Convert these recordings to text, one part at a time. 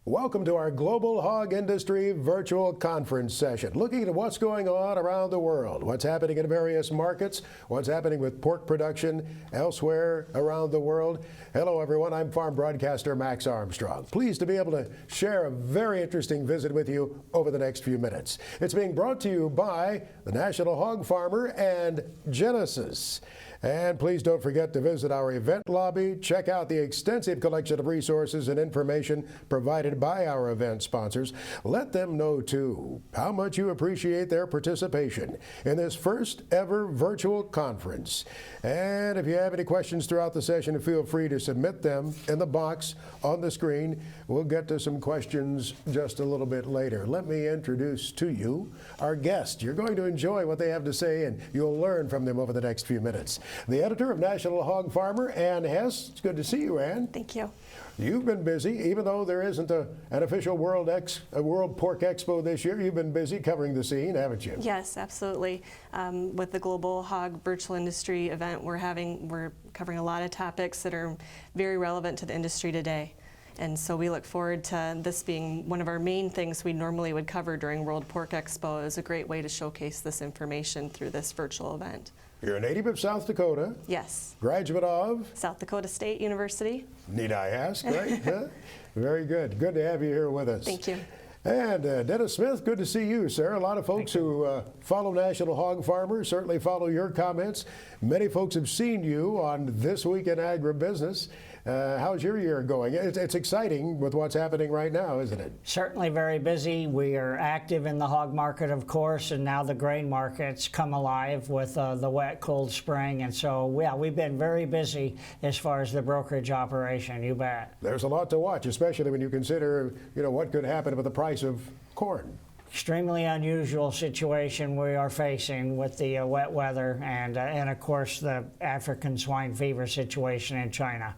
Welcome to our Global Hog Industry virtual conference session, looking at what's going on around the world, what's happening in various markets, what's happening with pork production elsewhere around the world. Hello, everyone. I'm farm broadcaster Max Armstrong. Pleased to be able to share a very interesting visit with you over the next few minutes. It's being brought to you by the National Hog Farmer and Genesis. And please don't forget to visit our event lobby. Check out the extensive collection of resources and information provided by our event sponsors. Let them know, too, how much you appreciate their participation in this first ever virtual conference. And if you have any questions throughout the session, feel free to submit them in the box on the screen. We'll get to some questions just a little bit later. Let me introduce to you our guest. You're going to enjoy what they have to say, and you'll learn from them over the next few minutes. The editor of National Hog Farmer, Ann Hess. It's good to see you, Ann. Thank you. You've been busy, even though there isn't an official World Pork Expo this year. You've been busy covering the scene, haven't you? Yes, absolutely. With the Global Hog Virtual Industry event we're covering a lot of topics that are very relevant to the industry today. And so we look forward to this being one of our main things we normally would cover during World Pork Expo. It was a great way to showcase this information through this virtual event. You're a native of South Dakota. Yes. Graduate of? South Dakota State University. Need I ask, right? Huh? Very good. Good to have you here with us. Thank you. And Dennis Smith, good to see you, sir. A lot of folks who follow National Hog Farmer certainly follow your comments. Many folks have seen you on This Week in Agribusiness. How's your year going? It's exciting with what's happening right now, isn't it? Certainly very busy. We are active in the hog market, of course, and now the grain market's come alive with the wet, cold spring. And so, yeah, we've been very busy as far as the brokerage operation, you bet. There's a lot to watch, especially when you consider, what could happen with the price of corn. Extremely unusual situation we are facing with the wet weather and of course, the African swine fever situation in China.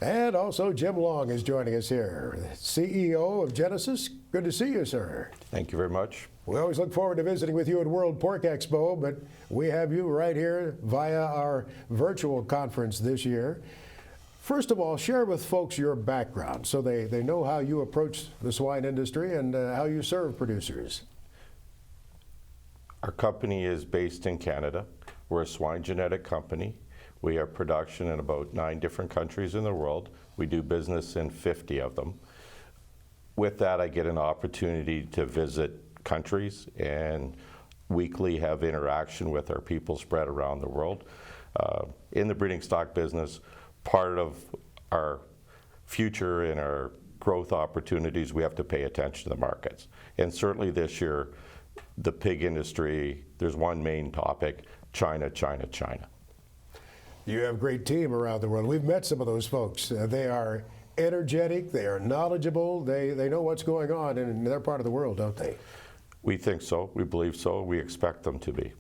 And also Jim Long is joining us here, CEO of Genesis. Good to see you, sir. Thank you very much. We always look forward to visiting with you at World Pork Expo, but we have you right here via our virtual conference this year. First of all, share with folks your background so they know how you approach the swine industry and how you serve producers. Our company is based in Canada. We're a swine genetic company. We have production in about 9 different countries in the world. We do business in 50 of them. With that, I get an opportunity to visit countries and weekly have interaction with our people spread around the world. In the breeding stock business, part of our future and our growth opportunities, we have to pay attention to the markets. And certainly this year, the pig industry, there's one main topic: China, China, China. You have a great team around the world. We've met some of those folks. They are energetic, they are knowledgeable, they know what's going on in their part of the world, don't they? We think so, we believe so, we expect them to be.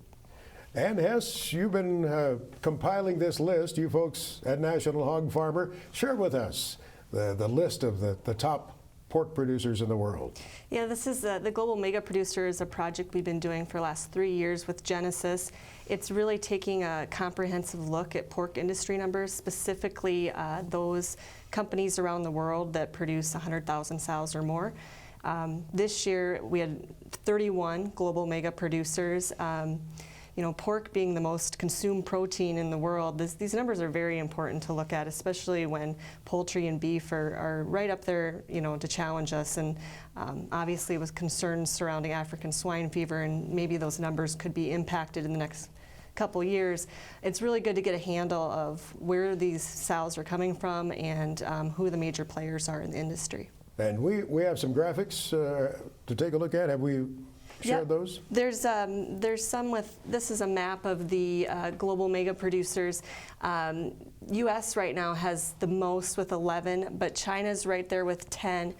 And Hess, you've been compiling this list, you folks at National Hog Farmer. Share with us the list of the top pork producers in the world. Yeah, this is the Global Mega Producer is a project we've been doing for the last 3 years with Genesis. It's really taking a comprehensive look at pork industry numbers, specifically those companies around the world that produce 100,000 sows or more. This year we had 31 global mega producers. Pork being the most consumed protein in the world, these numbers are very important to look at, especially when poultry and beef are right up there, to challenge us. And obviously with concerns surrounding African swine fever, and maybe those numbers could be impacted in the next couple years, it's really good to get a handle of where these sows are coming from and who the major players are in the industry. And we have some graphics to take a look at. Have we shared those? There's some with, this is a map of the global mega producers. U.S. right now has the most with 11, but China's right there with 10.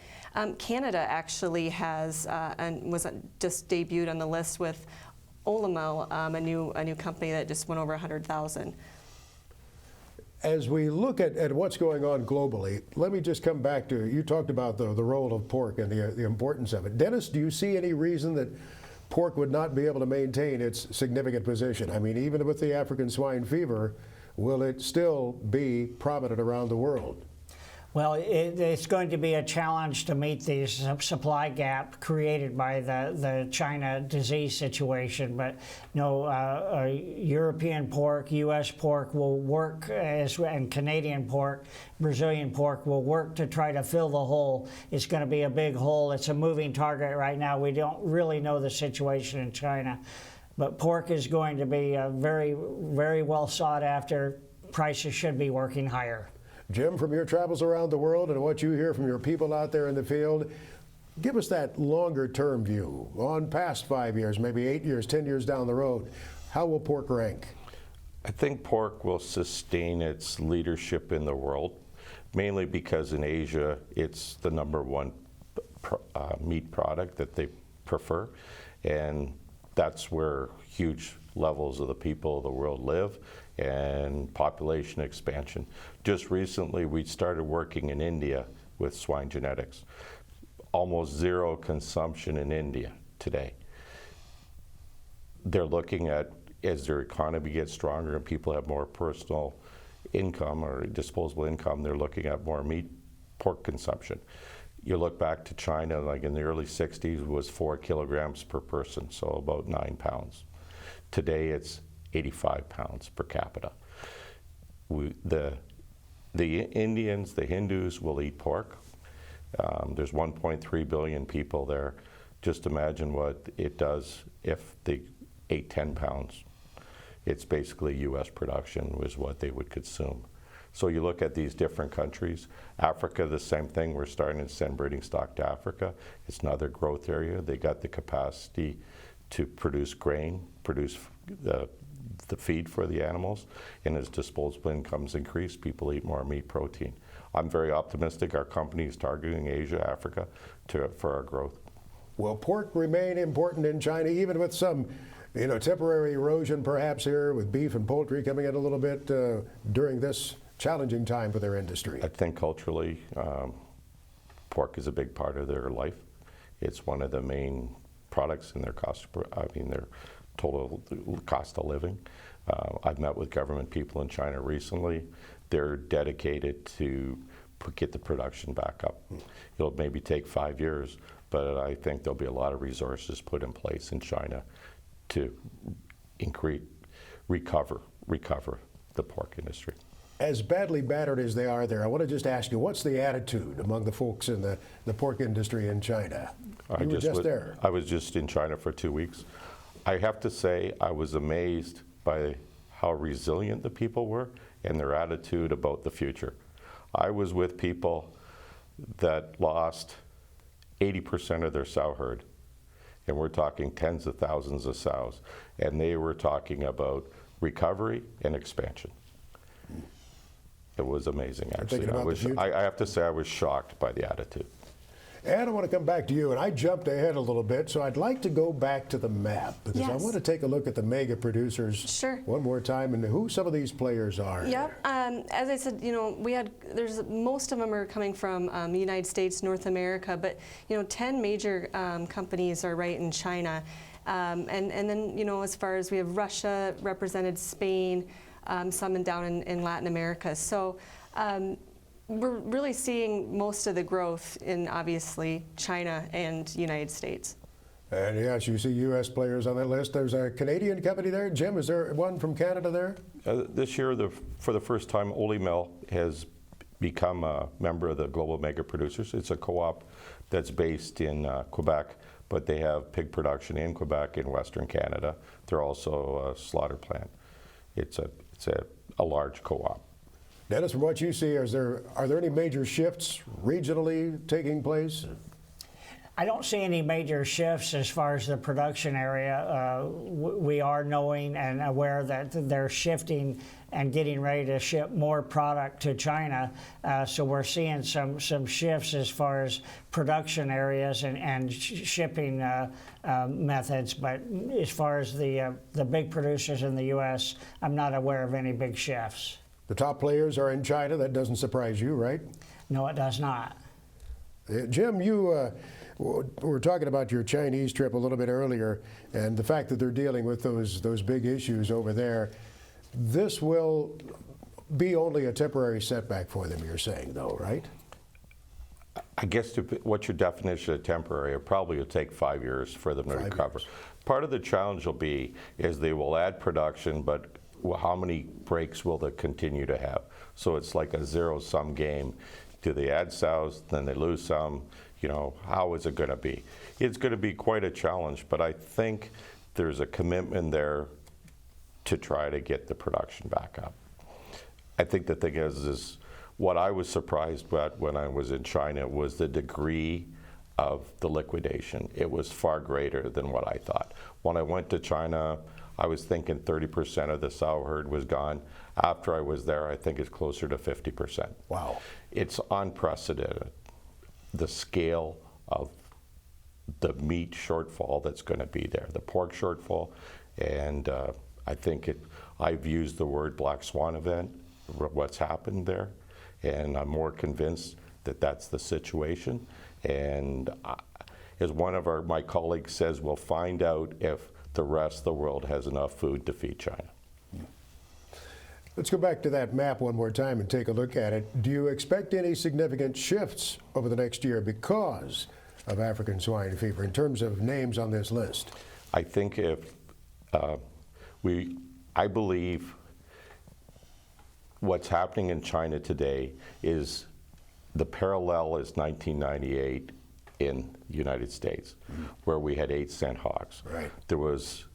Canada actually has, and was just debuted on the list with Olymel, a new company that just went over 100,000. As we look at what's going on globally, let me just come back to, you talked about the role of pork and the importance of it. Dennis, do you see any reason that pork would not be able to maintain its significant position? I mean, even with the African swine fever, will it still be prominent around the world? Well, it's going to be a challenge to meet the supply gap created by the China disease situation. But no, European pork, U.S. pork will work, and Canadian pork, Brazilian pork will work to try to fill the hole. It's going to be a big hole. It's a moving target right now. We don't really know the situation in China. But pork is going to be very, very well sought after. Prices should be working higher. Jim, from your travels around the world and what you hear from your people out there in the field, give us that longer term view on past 5 years, maybe 8 years, 10 years down the road. How will pork rank? I think pork will sustain its leadership in the world, mainly because in Asia it's the #1 meat product that they prefer, and that's where huge levels of the people of the world live, and population expansion. Just recently we started working in India with swine genetics. Almost zero consumption in India today. They're looking at, as their economy gets stronger and people have more personal income or disposable income, they're looking at more pork consumption. You look back to China, like in the early 60s, it was 4 kilograms per person, so about 9 pounds. Today it's 85 pounds per capita. The Indians, the Hindus will eat pork. There's 1.3 billion people there. Just imagine what it does if they ate 10 pounds. It's basically U.S. production was what they would consume. So you look at these different countries. Africa, the same thing. We're starting to send breeding stock to Africa. It's another growth area. They got the capacity to produce grain, produce the feed for the animals, and as disposable incomes increase, people eat more meat protein. I'm very optimistic. Our company is targeting Asia, Africa for our growth. Will pork remain important in China, even with some temporary erosion perhaps here with beef and poultry coming in a little bit during this challenging time for their industry? I think culturally, pork is a big part of their life. It's one of the main products in their their total cost of living. I've met with government people in China recently. They're dedicated to get the production back up. It'll maybe take 5 years, but I think there'll be a lot of resources put in place in China to recover the pork industry. As badly battered as they are there, I want to just ask you, what's the attitude among the folks in the pork industry in China? You were just there. I was just in China for 2 weeks. I have to say I was amazed by how resilient the people were and their attitude about the future. I was with people that lost 80% of their sow herd, and we're talking tens of thousands of sows, and they were talking about recovery and expansion. It was amazing, actually. I have to say I was shocked by the attitude. And I want to come back to you, and I jumped ahead a little bit, so I'd like to go back to the map, because I want to take a look at the mega producers one more time and who some of these players are. Yep. As I said, most of them are coming from the United States, North America, but 10 major companies are right in China. And then, as far as we have Russia represented, Spain, some down in Latin America. So we're really seeing most of the growth in, obviously, China and United States. And yes, you see U.S. players on that list. There's a Canadian company there. Jim, is there one from Canada there? This year, for the first time, Olymel has become a member of the Global Mega Producers. It's a co-op that's based in Quebec, but they have pig production in Quebec in Western Canada. They're also a slaughter plant. It's a large co-op. Dennis, from what you see, are there any major shifts regionally taking place? I don't see any major shifts as far as the production area. We are knowing and aware that they're shifting and getting ready to ship more product to China. So we're seeing some shifts as far as production areas and shipping methods. But as far as the big producers in the U.S., I'm not aware of any big shifts. The top players are in China. That doesn't surprise you, right? No, it does not. Jim, you were talking about your Chinese trip a little bit earlier, and the fact that they're dealing with those big issues over there. This will be only a temporary setback for them, you're saying, though, right? I guess what's your definition of temporary? It probably will take 5 years for them to recover. Part of the challenge will be is they will add production, but how many breaks will they continue to have? So it's like a zero-sum game. Do they add sows, then they lose some? You know, how is it going to be? It's going to be quite a challenge, but I think there's a commitment there to try to get the production back up. I think the thing is what I was surprised at when I was in China was the degree of the liquidation. It was far greater than what I thought. When I went to China, I was thinking 30% of the sow herd was gone. After I was there, I think it's closer to 50%. Wow. It's unprecedented, the scale of the meat shortfall that's going to be there, the pork shortfall, and I think I've used the word black swan event, what's happened there, and I'm more convinced that that's the situation. And as one of my colleagues says, we'll find out if the rest of the world has enough food to feed China. Let's go back to that map one more time and take a look at it. Do you expect any significant shifts over the next year because of African swine fever in terms of names on this list? I think I believe what's happening in China today is the parallel is 1998 in the United States, where we had 8-cent hogs. Right. There was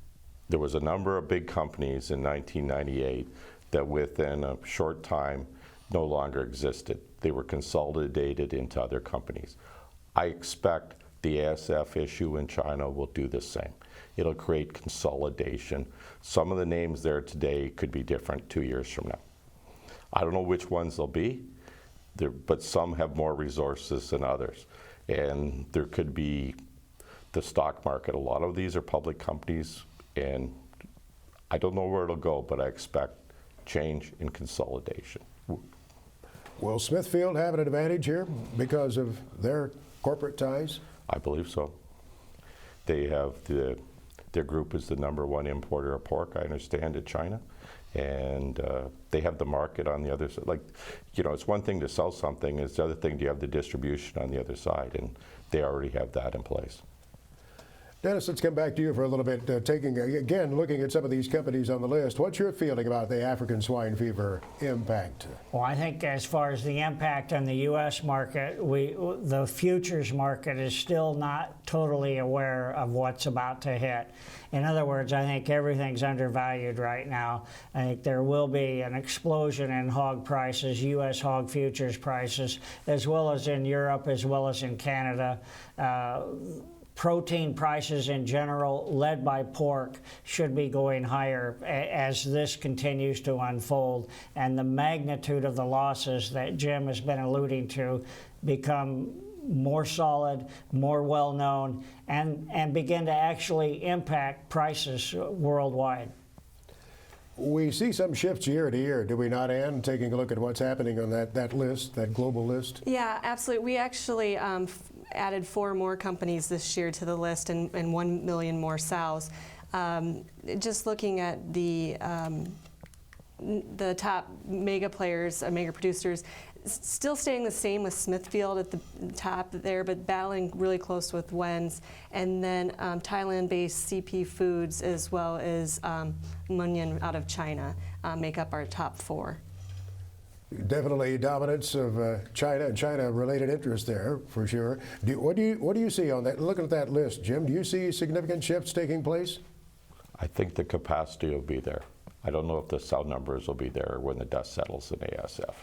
a number of big companies in 1998 that within a short time no longer existed. They were consolidated into other companies. I expect the ASF issue in China will do the same. It'll create consolidation. Some of the names there today could be different 2 years from now. I don't know which ones they'll be, but some have more resources than others. And there could be the stock market. A lot of these are public companies, and I don't know where it'll go, but I expect change and consolidation. Will Smithfield have an advantage here because of their corporate ties? I believe so. They have their group is the #1 importer of pork, I understand, to China. And they have the market on the other side. Like, you know, it's one thing to sell something, it's the other thing to have the distribution on the other side, and they already have that in place. Dennis, let's come back to you for a little bit. Looking at some of these companies on the list, what's your feeling about the African swine fever impact? Well, I think as far as the impact on the U.S. market, the futures market is still not totally aware of what's about to hit. In other words, I think everything's undervalued right now. I think there will be an explosion in hog prices, U.S. hog futures prices, as well as in Europe, as well as in Canada. Protein prices in general, led by pork, should be going higher as this continues to unfold, and the magnitude of the losses that Jim has been alluding to become more solid, more well-known, and begin to actually impact prices worldwide. We see some shifts year to year, do we not, Ann, taking a look at what's happening on that list, that global list? Yeah, absolutely. We actually added 4 more companies this year to the list and 1 million more sows. Just looking at the top mega players, mega producers, still staying the same with Smithfield at the top there, but battling really close with Wen's, and then Thailand-based CP Foods as well as Munyan out of China make up our top 4. Definitely dominance of China and China-related interest there, for sure. What do you see on that? Looking at that list, Jim, do you see significant shifts taking place? I think the capacity will be there. I don't know if the sow numbers will be there when the dust settles in ASF.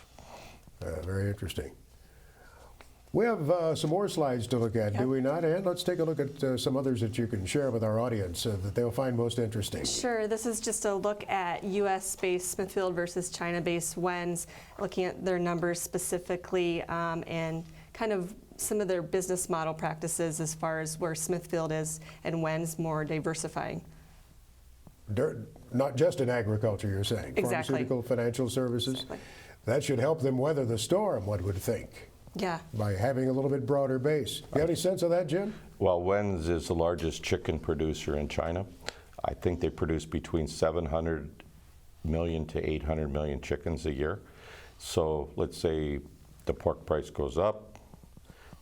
Very interesting. We have some more slides to look at, do we not? And let's take a look at some others that you can share with our audience that they'll find most interesting. Sure. This is just a look at U.S.-based Smithfield versus China-based Wen's, looking at their numbers specifically and kind of some of their business model practices as far as where Smithfield is and Wen's more diversifying. Not just in agriculture, you're saying? Exactly. Pharmaceutical, financial services? Exactly. That should help them weather the storm, one would think. Yeah. By having a little bit broader base. Do you have any sense of that, Jim? Well, Wen's is the largest chicken producer in China. I think they produce between 700 million to 800 million chickens a year. So let's say the pork price goes up,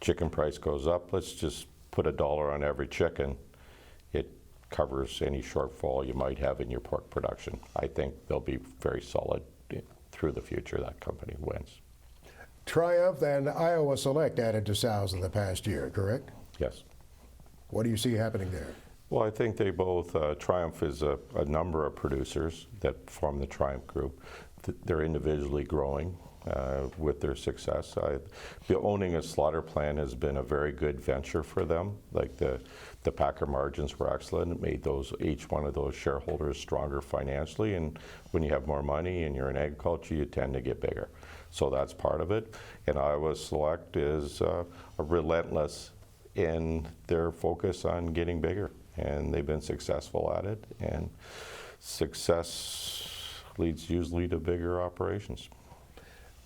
chicken price goes up, let's just put $1 on every chicken. It covers any shortfall you might have in your pork production. I think they'll be very solid through the future. That company wins. Triumph and Iowa Select added to sows in the past year, correct? Yes. What do you see happening there? Well, I think they both, Triumph is a number of producers that form the Triumph Group. They're individually growing with their success. Owning a slaughter plant has been a very good venture for them. Like the packer margins were excellent. It made each one of those shareholders stronger financially. And when you have more money and you're in agriculture, you tend to get bigger. So that's part of it. And Iowa Select is a relentless in their focus on getting bigger. And they've been successful at it. And success leads usually to bigger operations.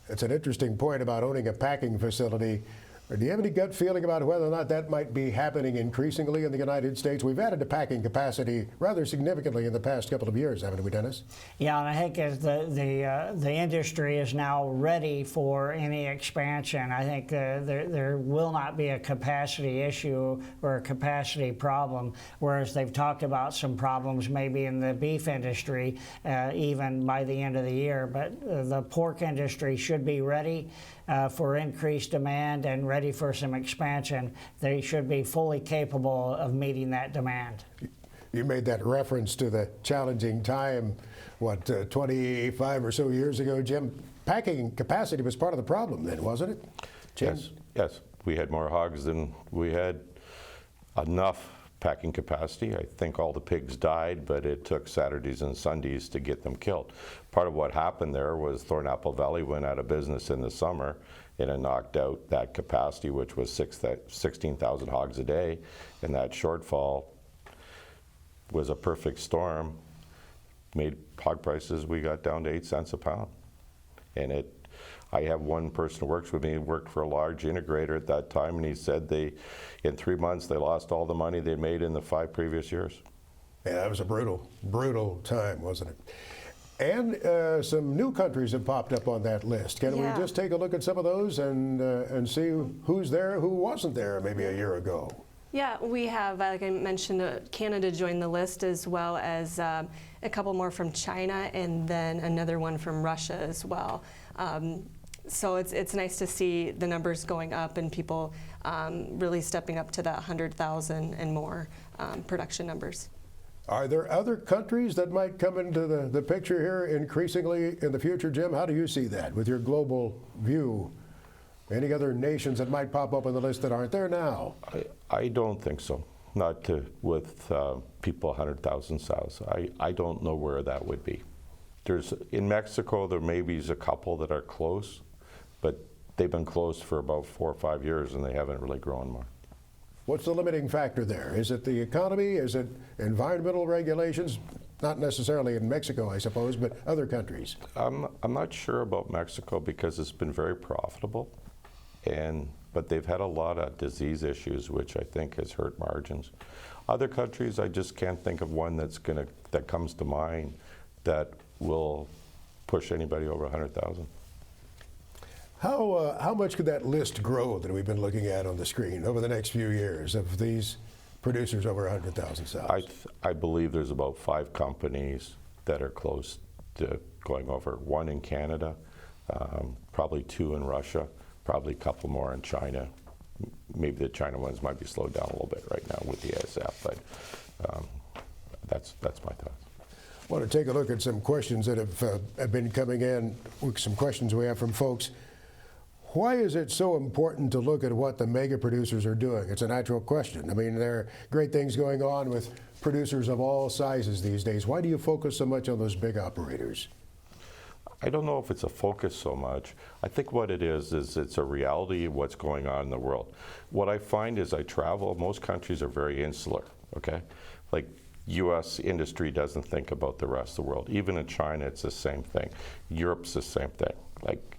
It's an interesting point about owning a packing facility. Do you have any gut feeling about whether or not that might be happening increasingly in the United States? We've added to packing capacity rather significantly in the past couple of years, haven't we, Dennis? Yeah, and I think as the industry is now ready for any expansion, I think there will not be a capacity issue or a capacity problem, whereas they've talked about some problems maybe in the beef industry even by the end of the year. But the pork industry should be ready for increased demand and ready for some expansion. They should be fully capable of meeting that demand. You made that reference to the challenging time, 25 or so years ago, Jim. Packing capacity was part of the problem then, wasn't it, Jim? Yes, yes. We had more hogs than we had enough packing capacity. I think all the pigs died, but it took Saturdays and Sundays to get them killed. Part of what happened there was Thornapple Valley went out of business in the summer, and it knocked out that capacity, which was 16,000 hogs a day, and that shortfall was a perfect storm. Made hog prices, we got down to 8 cents a pound. And I have one person who works with me, worked for a large integrator at that time, and he said in 3 months they lost all the money they made in the 5 previous years. Yeah, that was a brutal time, wasn't it? And some new countries have popped up on that list. Can we just take a look at some of those and see who's there, who wasn't there maybe a year ago? Yeah, we have, like I mentioned, Canada joined the list, as well as a couple more from China, and then another one from Russia as well. So it's nice to see the numbers going up and people really stepping up to that 100,000 and more production numbers. Are there other countries that might come into the picture here increasingly in the future, Jim? How do you see that with your global view? Any other nations that might pop up on the list that aren't there now? I don't think so. Not with people 100,000 sows. I don't know where that would be. In Mexico, there maybe is a couple that are close, but they've been closed for about 4 or 5 years and they haven't really grown more. What's the limiting factor there? Is it the economy? Is it environmental regulations? Not necessarily in Mexico, I suppose, but other countries. I'm not sure about Mexico because it's been very profitable, but they've had a lot of disease issues, which I think has hurt margins. Other countries, I just can't think of one that comes to mind that will push anybody over 100,000. How much could that list grow that we've been looking at on the screen over the next few years of these producers over 100,000 sows? I believe there's about 5 companies that are close to going over. 1 in Canada, probably 2 in Russia, probably a couple more in China. Maybe the China ones might be slowed down a little bit right now with the ASF, but that's my thoughts. I want to take a look at some questions that have been coming in, some questions we have from folks. Why is it so important to look at what the mega producers are doing? It's a natural question. I mean, there are great things going on with producers of all sizes these days. Why do you focus so much on those big operators? I don't know if it's a focus so much. I think what it is it's a reality of what's going on in the world. What I find as I travel, most countries are very insular, okay? Like U.S. industry doesn't think about the rest of the world. Even in China, it's the same thing. Europe's the same thing. Like,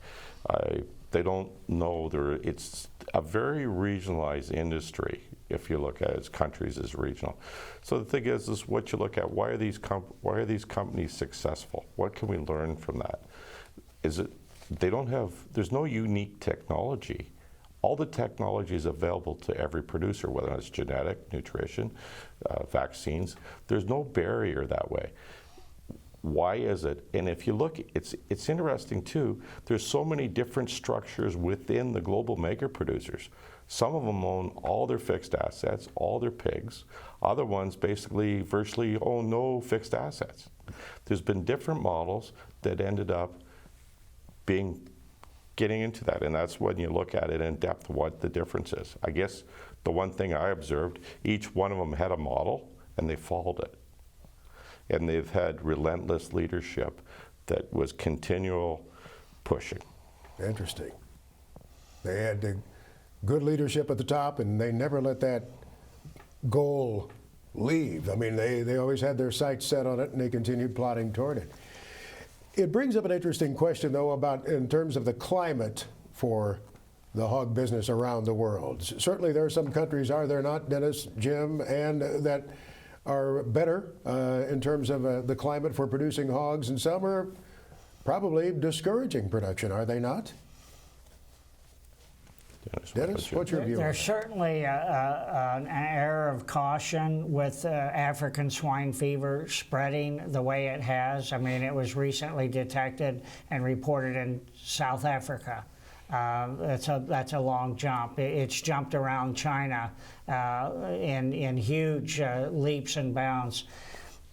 they don't know it's a very regionalized industry if you look at it as countries as regional. So the thing is what you look at, why are these companies successful? What can we learn from that? There's no unique technology all the technology is available to every producer, whether it's genetic, nutrition, vaccines. There's no barrier that way. Why is it? And if you look, it's interesting too, there's so many different structures within the global mega producers. Some of them own all their fixed assets, all their pigs. Other ones basically virtually own no fixed assets. There's been different models that ended up getting into that, and that's when you look at it in depth what the difference is. I guess the one thing I observed, each one of them had a model and they followed it. And they've had relentless leadership that was continual pushing. Interesting. They had the good leadership at the top, and they never let that goal leave. I mean, they always had their sights set on it, and they continued plotting toward it. It brings up an interesting question, though, about in terms of the climate for the hog business around the world. Certainly there are some countries, are there not, Dennis, Jim, and that are better in terms of the climate for producing hogs, and some are probably discouraging production, are they not? Dennis, what's your view? There's certainly an air of caution with African swine fever spreading the way it has. I mean, it was recently detected and reported in South Africa. That's a long jump. It's jumped around China in huge leaps and bounds.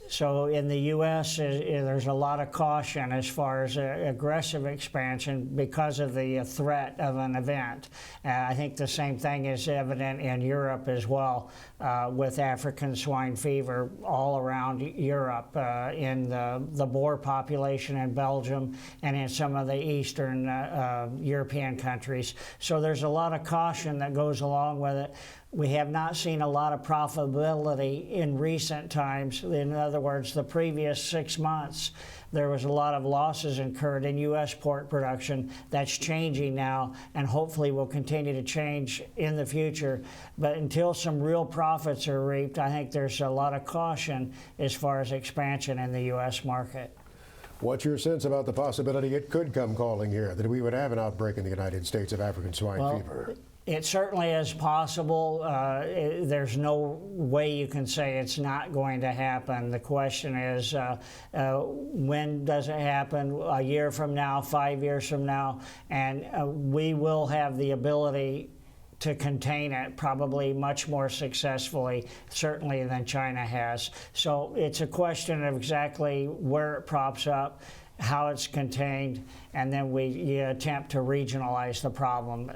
So in the U.S., there's a lot of caution as far as aggressive expansion because of the threat of an event. I think the same thing is evident in Europe as well, with African swine fever all around Europe, in the boar population in Belgium and in some of the Eastern European countries. So there's a lot of caution that goes along with it. We have not seen a lot of profitability in recent times. In other words, the previous 6 months, there was a lot of losses incurred in U.S. pork production. That's changing now, and hopefully will continue to change in the future. But until some real profits are reaped, I think there's a lot of caution as far as expansion in the U.S. market. What's your sense about the possibility it could come calling here, that we would have an outbreak in the United States of African swine fever? It certainly is possible. There's no way you can say it's not going to happen. The question is, when does it happen? A year from now, 5 years from now? And we will have the ability to contain it probably much more successfully, certainly, than China has. So it's a question of exactly where it props up, how it's contained, and then we attempt to regionalize the problem.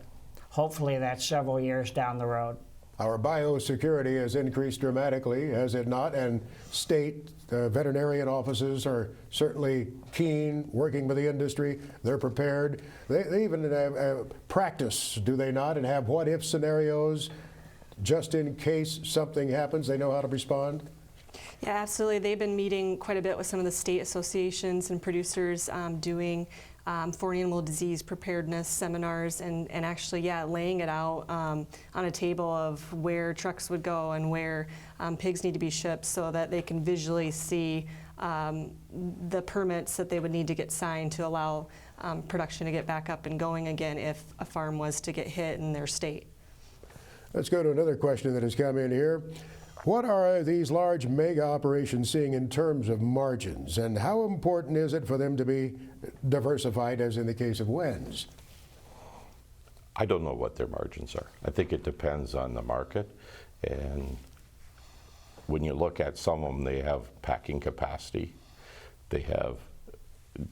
Hopefully that's several years down the road. Our biosecurity has increased dramatically, has it not? And state veterinarian offices are certainly keen, working with the industry. They're prepared. They even practice, do they not, and have what-if scenarios just in case something happens. They know how to respond. Yeah, absolutely. They've been meeting quite a bit with some of the state associations and producers, doing foreign animal disease preparedness seminars, and actually, laying it out on a table of where trucks would go and where pigs need to be shipped, so that they can visually see the permits that they would need to get signed to allow production to get back up and going again if a farm was to get hit in their state. Let's go to another question that has come in here. What are these large mega operations seeing in terms of margins, and how important is it for them to be diversified, as in the case of Wens? I don't know what their margins are. I think it depends on the market, and when you look at some of them, they have packing capacity. They have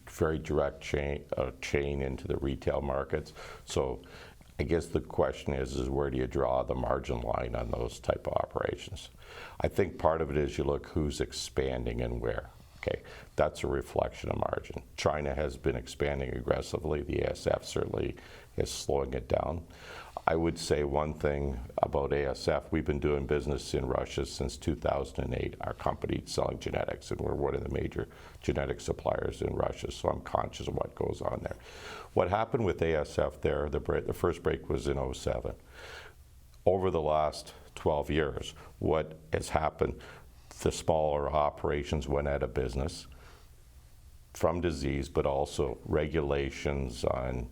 very direct chain into the retail markets. So I guess the question is where do you draw the margin line on those type of operations? I think part of it is you look who's expanding and where. Okay, that's a reflection of margin. China has been expanding aggressively. The ASF certainly is slowing it down. I would say one thing about ASF, we've been doing business in Russia since 2008. Our company selling genetics, and we're one of the major genetic suppliers in Russia, so I'm conscious of what goes on there. What happened with ASF there, the first break was in 2007. Over the last 12 years, what has happened, the smaller operations went out of business from disease, but also regulations on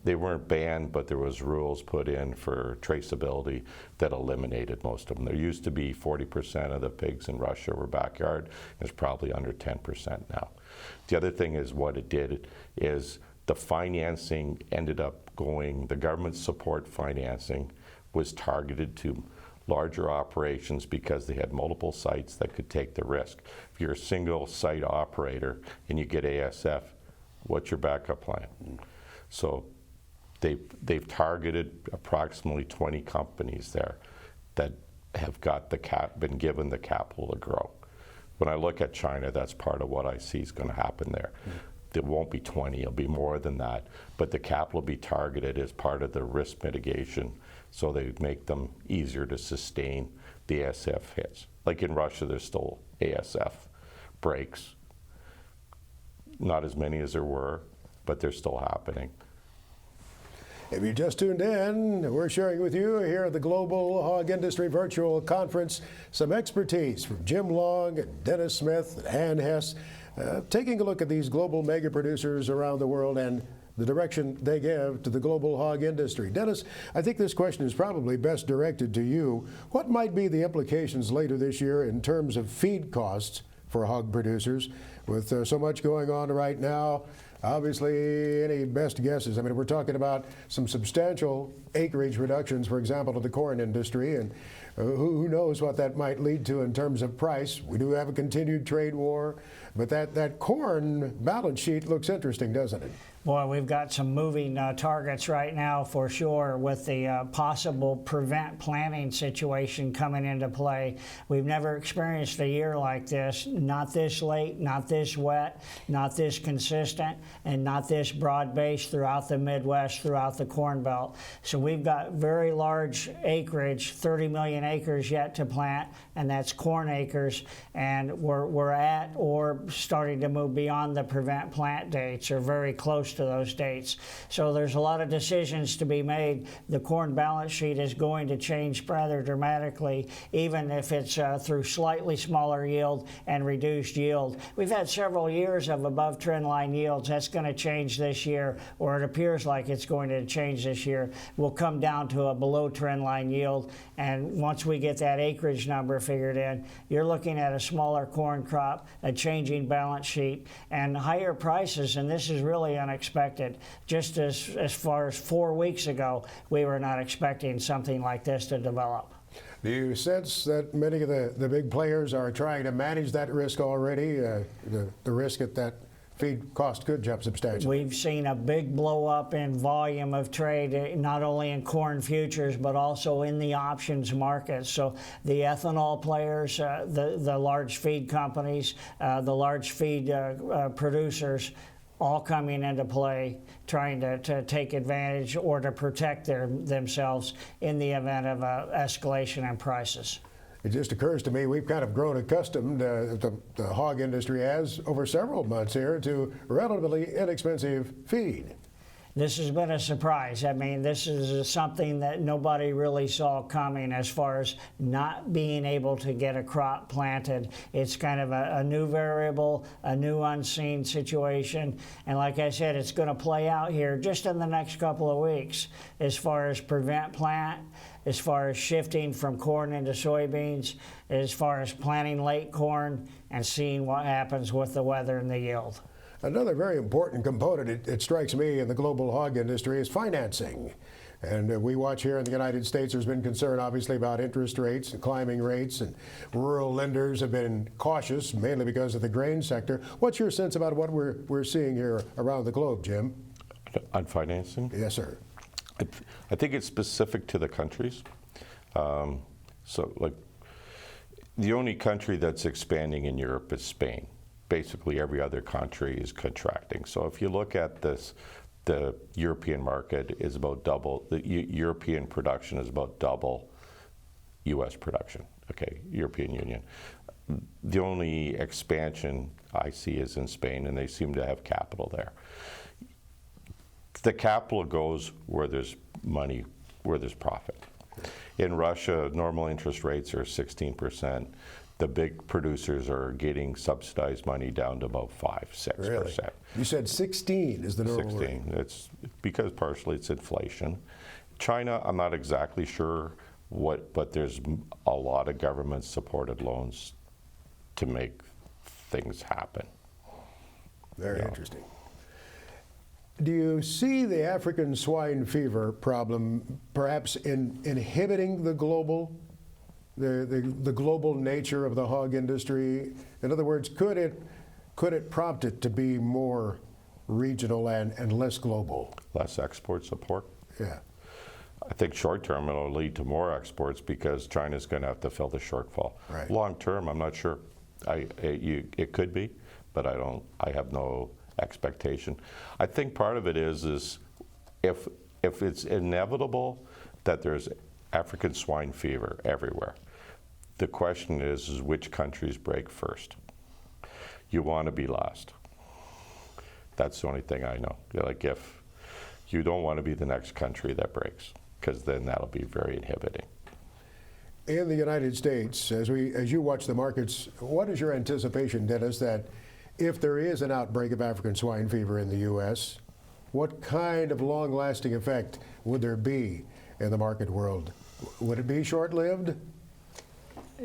they weren't banned, but there was rules put in for traceability that eliminated most of them. There used to be 40% of the pigs in Russia were backyard. It's probably under 10% now. The other thing is what it did is the financing ended up going, the government support financing was targeted to larger operations because they had multiple sites that could take the risk. If you're a single site operator and you get ASF, what's your backup plan? So they've targeted approximately 20 companies there that have got been given the capital to grow. When I look at China, that's part of what I see is going to happen there. It won't be 20, it'll be more than that, but the capital will be targeted as part of the risk mitigation, so they make them easier to sustain the ASF hits. Like in Russia, there's still ASF breaks. Not as many as there were, but they're still happening. If you just tuned in, we're sharing with you here at the Global Hog Industry Virtual Conference some expertise from Jim Long, Dennis Smith, and Hess, taking a look at these global mega producers around the world and the direction they give to the global hog industry. Dennis, I think this question is probably best directed to you. What might be the implications later this year in terms of feed costs for hog producers with so much going on right now? Obviously, any best guesses? I mean, we're talking about some substantial acreage reductions, for example, to the corn industry, and who knows what that might lead to in terms of price. We do have a continued trade war, but that corn balance sheet looks interesting, doesn't it? Boy, we've got some moving targets right now for sure with the possible prevent planting situation coming into play. We've never experienced a year like this, not this late, not this wet, not this consistent, and not this broad-based throughout the Midwest, throughout the Corn Belt. So we've got very large acreage, 30 million acres yet to plant, and that's corn acres, and we're at or starting to move beyond the prevent plant dates or very close to those dates. So there's a lot of decisions to be made. The corn balance sheet is going to change rather dramatically, even if it's through slightly smaller yield and reduced yield. We've had several years of above trend line yields. That's going to change this year, or it appears like it's going to change this year. We'll come down to a below trend line yield, and once we get that acreage number figured in, you're looking at a smaller corn crop, a changing balance sheet, and higher prices, and this is really unexpected. Just as far as 4 weeks ago, we were not expecting something like this to develop. Do you sense that many of the big players are trying to manage that risk already, the risk that feed cost could jump substantially? We've seen a big blow up in volume of trade, not only in corn futures, but also in the options market. So the ethanol players, the large feed companies, the large feed producers, all coming into play, trying to take advantage or to protect themselves in the event of escalation in prices. It just occurs to me we've kind of grown accustomed, the hog industry has, over several months here, to relatively inexpensive feed. This has been a surprise. I mean, this is something that nobody really saw coming as far as not being able to get a crop planted. It's kind of a new variable, a new unseen situation. And like I said, it's going to play out here just in the next couple of weeks as far as prevent plant, as far as shifting from corn into soybeans, as far as planting late corn and seeing what happens with the weather and the yield. Another very important component, it strikes me, in the global hog industry is financing. And we watch here in the United States, there's been concern obviously about interest rates and climbing rates, and rural lenders have been cautious, mainly because of the grain sector. What's your sense about what we're seeing here around the globe, Jim? On financing? Yes, sir. I think it's specific to the countries. So, like, the only country that's expanding in Europe is Spain. Basically, every other country is contracting. So if you look at this, the European market is about double, the European production is about double U.S. production, okay, European Union. The only expansion I see is in Spain, and they seem to have capital there. The capital goes where there's money, where there's profit. In Russia, normal interest rates are 16%. The big producers are getting subsidized money down to about 5-6%. Really? You said 16 is the normal rate. 16. It's because partially it's inflation. China, I'm not exactly sure but there's a lot of government-supported loans to make things happen. Very interesting. Do you see the African swine fever problem perhaps inhibiting the global nature of the hog industry? In other words, could it prompt it to be more regional and less global? Less export support? Yeah. I think short term it'll lead to more exports because China's going to have to fill the shortfall. Right. Long term, I'm not sure. It could be, but I have no expectation. I think part of it is if it's inevitable that there's African swine fever everywhere, the question is which countries break first. You want to be last. That's the only thing I know. Like, if you don't want to be the next country that breaks, because then that'll be very inhibiting. In the United States, as you watch the markets, what is your anticipation, Dennis, that if there is an outbreak of African swine fever in the U.S., what kind of long-lasting effect would there be in the market world? Would it be short-lived?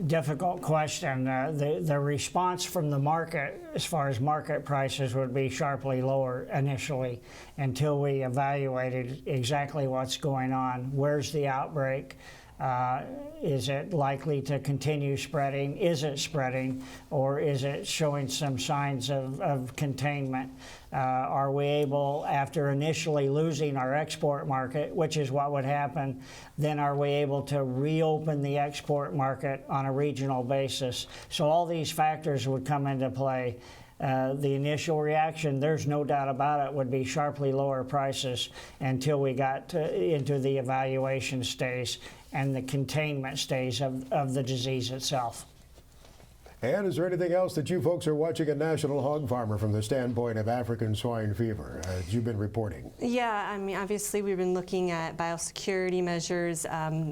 Difficult question. The response from the market, as far as market prices, would be sharply lower initially until we evaluated exactly what's going on. Where's the outbreak? Is it likely to continue spreading? Is it spreading? Or is it showing some signs of containment? Are we able, after initially losing our export market, which is what would happen, then are we able to reopen the export market on a regional basis? So all these factors would come into play. The initial reaction, there's no doubt about it, would be sharply lower prices until we got into the evaluation stage and the containment stage of the disease itself. And is there anything else that you folks are watching at National Hog Farmer from the standpoint of African swine fever, as you've been reporting? Yeah, I mean, obviously we've been looking at biosecurity measures,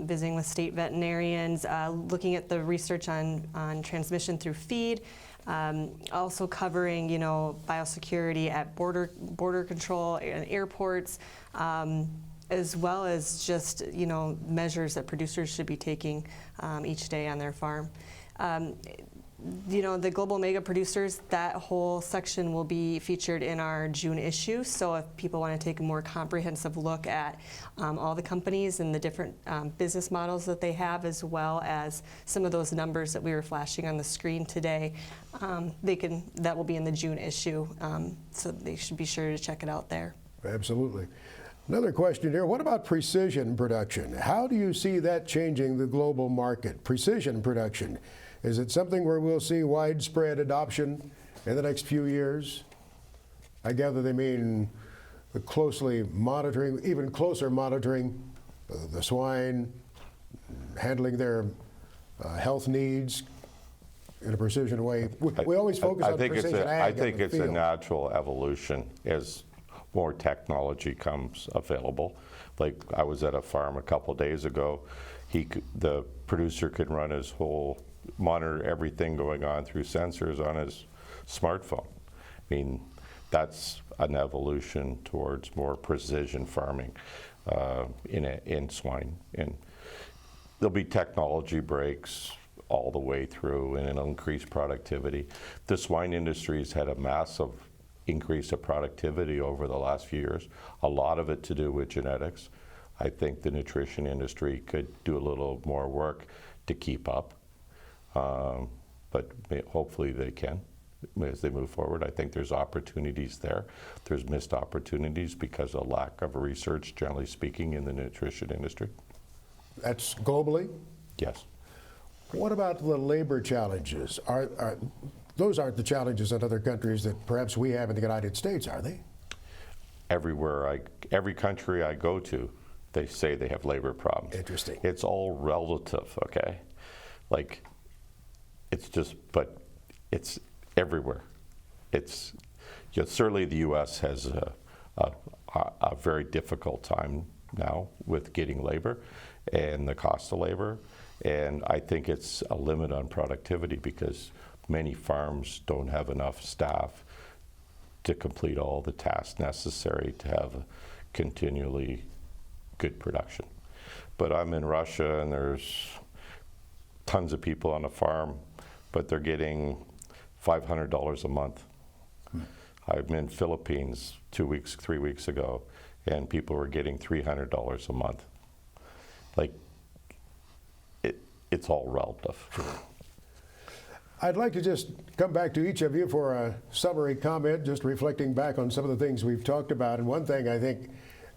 visiting with state veterinarians, looking at the research on transmission through feed, also covering, biosecurity at border control and airports, as well as just, measures that producers should be taking each day on their farm. The global mega producers, that whole section will be featured in our June issue. So if people want to take a more comprehensive look at all the companies and the different business models that they have, as well as some of those numbers that we were flashing on the screen today, that will be in the June issue. So they should be sure to check it out there. Absolutely. Another question here, what about precision production? How do you see that changing the global market? Precision production. Is it something where we'll see widespread adoption in the next few years? I gather they mean closely monitoring, even closer monitoring the swine, handling their health needs in a precision way. We always focus on precision ag. I think it's a natural evolution as more technology comes available. Like, I was at a farm a couple days ago. The producer could run his whole monitor everything going on through sensors on his smartphone. I mean, that's an evolution towards more precision farming in swine. And there'll be technology breaks all the way through and an increased productivity. The swine industry's had a massive increase of productivity over the last few years, a lot of it to do with genetics. I think the nutrition industry could do a little more work to keep up. But hopefully they can as they move forward. I think there's opportunities there. There's missed opportunities because of lack of research, generally speaking, in the nutrition industry. That's globally? Yes. What about the labor challenges? Those aren't the challenges in other countries that perhaps we have in the United States, are they? Every country I go to, they say they have labor problems. Interesting. It's all relative, okay? Like, but it's everywhere. Certainly the U.S. has a very difficult time now with getting labor and the cost of labor. And I think it's a limit on productivity because many farms don't have enough staff to complete all the tasks necessary to have a continually good production. But I'm in Russia and there's tons of people on a farm, but they're getting $500 a month. I'm in Philippines 2 weeks, 3 weeks ago, and people were getting $300 a month. Like, it's all relative. I'd like to just come back to each of you for a summary comment, just reflecting back on some of the things we've talked about. And one thing I think,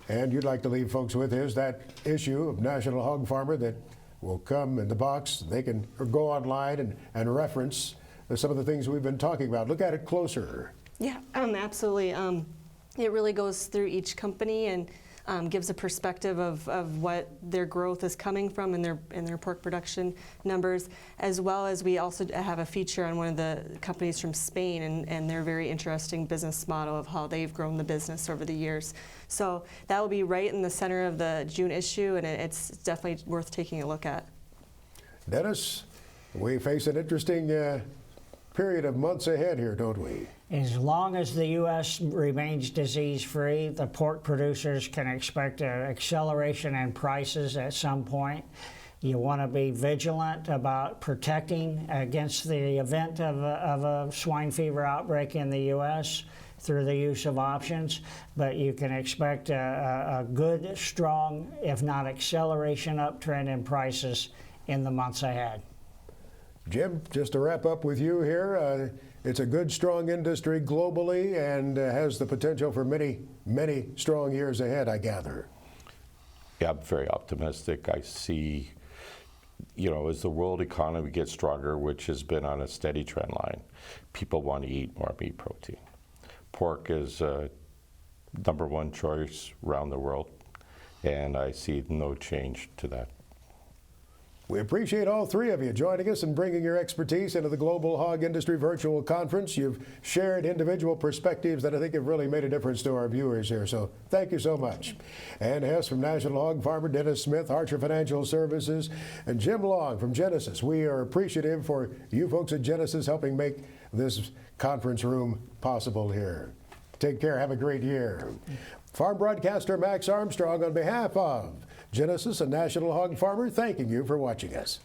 and you'd like to leave folks with, is that issue of National Hog Farmer that will come in the box. They can go online and reference some of the things we've been talking about. Look at it closer. Yeah, absolutely. It really goes through each company and gives a perspective of what their growth is coming from in their pork production numbers, as well as we also have a feature on one of the companies from Spain and their very interesting business model of how they've grown the business over the years. So that will be right in the center of the June issue, and it's definitely worth taking a look at. Dennis, we face an interesting period of months ahead here, don't we? As long as the U.S. remains disease-free, the pork producers can expect an acceleration in prices at some point. You want to be vigilant about protecting against the event of a swine fever outbreak in the U.S. through the use of options, but you can expect a good, strong, if not acceleration uptrend in prices in the months ahead. Jim, just to wrap up with you here, it's a good, strong industry globally and has the potential for many, many strong years ahead, I gather. Yeah, I'm very optimistic. I see, as the world economy gets stronger, which has been on a steady trend line, people want to eat more meat protein. Pork is #1 choice around the world, and I see no change to that. We appreciate all three of you joining us and bringing your expertise into the Global Hog Industry Virtual Conference. You've shared individual perspectives that I think have really made a difference to our viewers here, so thank you so much. Ann Hess from National Hog Farmer, Dennis Smith, Archer Financial Services, and Jim Long from Genesis. We are appreciative for you folks at Genesis helping make this conference room possible here. Take care. Have a great year. Farm broadcaster Max Armstrong on behalf of Genesis and National Hog Farmer, thanking you for watching us.